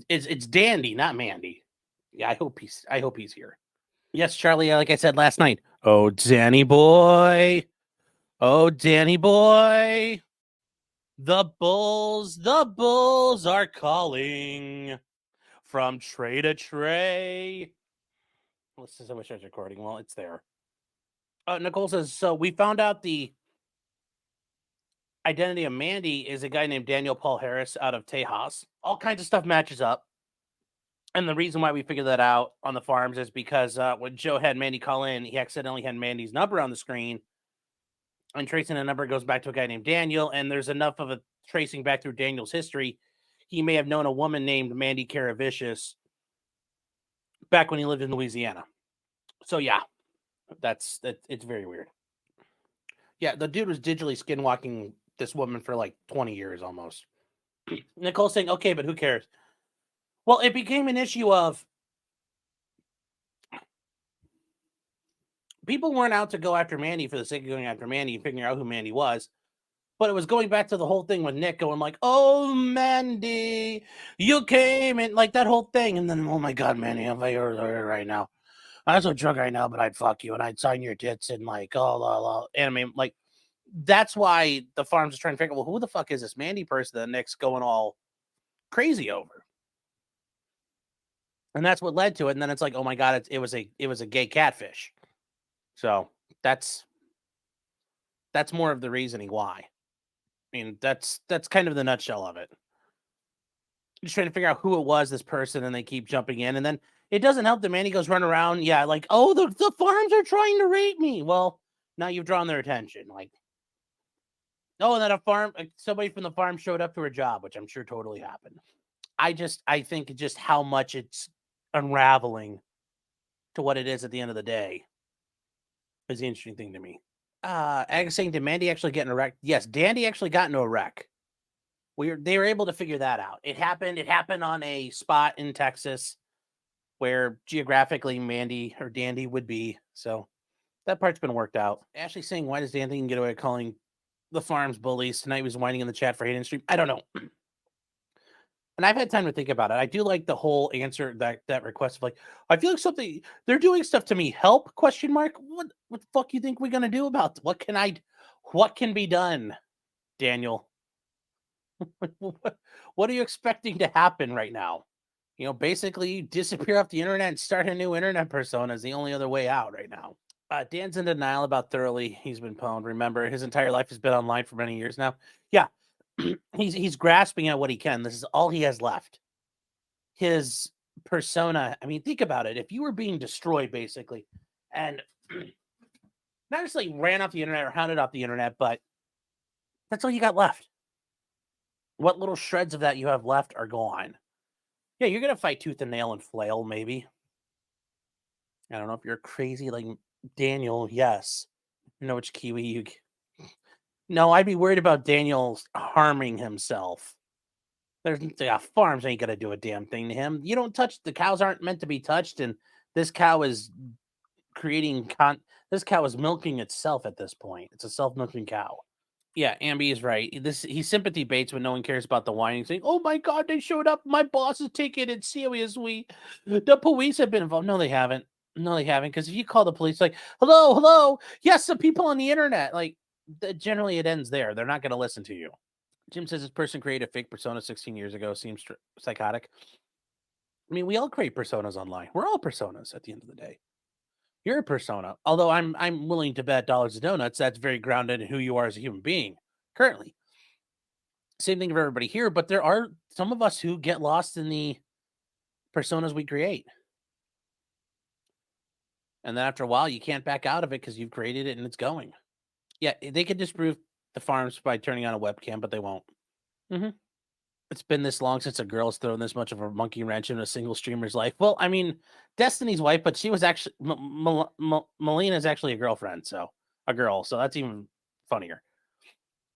It's Dandy, not Mandy. Yeah, I hope he's here. Yes, Charlie, like I said last night. Oh, Danny boy. Oh, Danny boy. The Bulls are calling from tray to tray. Let's see how much I was recording. Well, it's there. Nicole says, so we found out the identity of MANdy is a guy named Daniel Paul Harris out of Tejas. All kinds of stuff matches up. And the reason why we figured that out on the farms is because when Joe had MANdy call in, he accidentally had MANdy's number on the screen. And tracing the number goes back to a guy named Daniel. And there's enough of a tracing back through Daniel's history. He may have known a woman named MANdy Caravicious back when he lived in Louisiana. So, yeah, it's very weird. Yeah, the dude was digitally skinwalking this woman for like 20 years almost. Nicole's saying, okay, but who cares? Well, it became an issue of people weren't out to go after MANdy for the sake of going after MANdy and figuring out who MANdy was. But it was going back to the whole thing with Nick going like, oh, MANdy, you came and like that whole thing. And then, oh my God, MANdy, I'm here right now. I'm so drunk right now, but I'd fuck you and I'd sign your tits and like, oh, and I mean, like, that's why the farms is trying to figure out, well, who the fuck is this MANdy person that Nick's going all crazy over? And that's what led to it. And then it's like, oh my God, it was a gay catfish. So that's more of the reasoning why. I mean, that's kind of the nutshell of it. Just trying to figure out who it was, this person, and they keep jumping in. And then it doesn't help that MANdy goes run around. Yeah, like, oh, the farms are trying to rape me. Well, now you've drawn their attention. Like, oh, and then somebody from the farm showed up to her job, which I'm sure totally happened. I think just how much it's unraveling to what it is at the end of the day is the interesting thing to me. Ag saying, did MANdy actually get in a wreck? Yes, Dandy actually got into a wreck. They were able to figure that out. It happened on a spot in Texas where geographically MANdy or Dandy would be. So that part's been worked out. Ashley saying, why does Dandy get away with calling the farms bullies? Tonight he was whining in the chat for hate and stream. I don't know. And I've had time to think about it. I do like the whole answer that request of like, I feel like they're doing stuff to me. Help? ? What the fuck you think we're gonna do about what can be done, Daniel? What are you expecting to happen right now? You know, basically disappear off the internet and start a new internet persona is the only other way out right now. Dan's in denial about thoroughly he's been pwned. Remember, his entire life has been online for many years now. Yeah. He's grasping at what he can. This is all he has left. His persona. I mean, think about it. If you were being destroyed, basically, and not necessarily ran off the internet or hounded off the internet, but that's all you got left. What little shreds of that you have left are gone. Yeah, you're gonna fight tooth and nail and flail, maybe. I don't know if you're crazy like Daniel. Yes, you know which Kiwi you. No, I'd be worried about Daniel harming himself. Farms ain't gonna do a damn thing to him. You don't touch the cows aren't meant to be touched, and this cow is this cow is milking itself at this point. It's a self-milking cow. Yeah, Amby is right. He sympathy baits when no one cares about the whining, saying, "Oh my God, they showed up. My boss is taking it seriously. The police have been involved." No, they haven't. Because if you call the police, like, "Hello, yes, the people on the internet," like, generally it ends there. They're not going to listen to you. Jim says this person created a fake persona 16 years ago. Seems psychotic. I mean, we all create personas online. We're all personas at the end of the day. You're a persona. Although I'm willing to bet dollars of donuts that's very grounded in who you are as a human being currently. Same thing for everybody here, but there are some of us who get lost in the personas we create. And then after a while, you can't back out of it because you've created it and it's going. Yeah, they could disprove the farms by turning on a webcam, but they won't. It's been this long since a girl's thrown this much of a monkey wrench in a single streamer's life. Well, I mean, Destiny's wife, but she was actually Melina's actually a girlfriend, so a girl, so that's even funnier.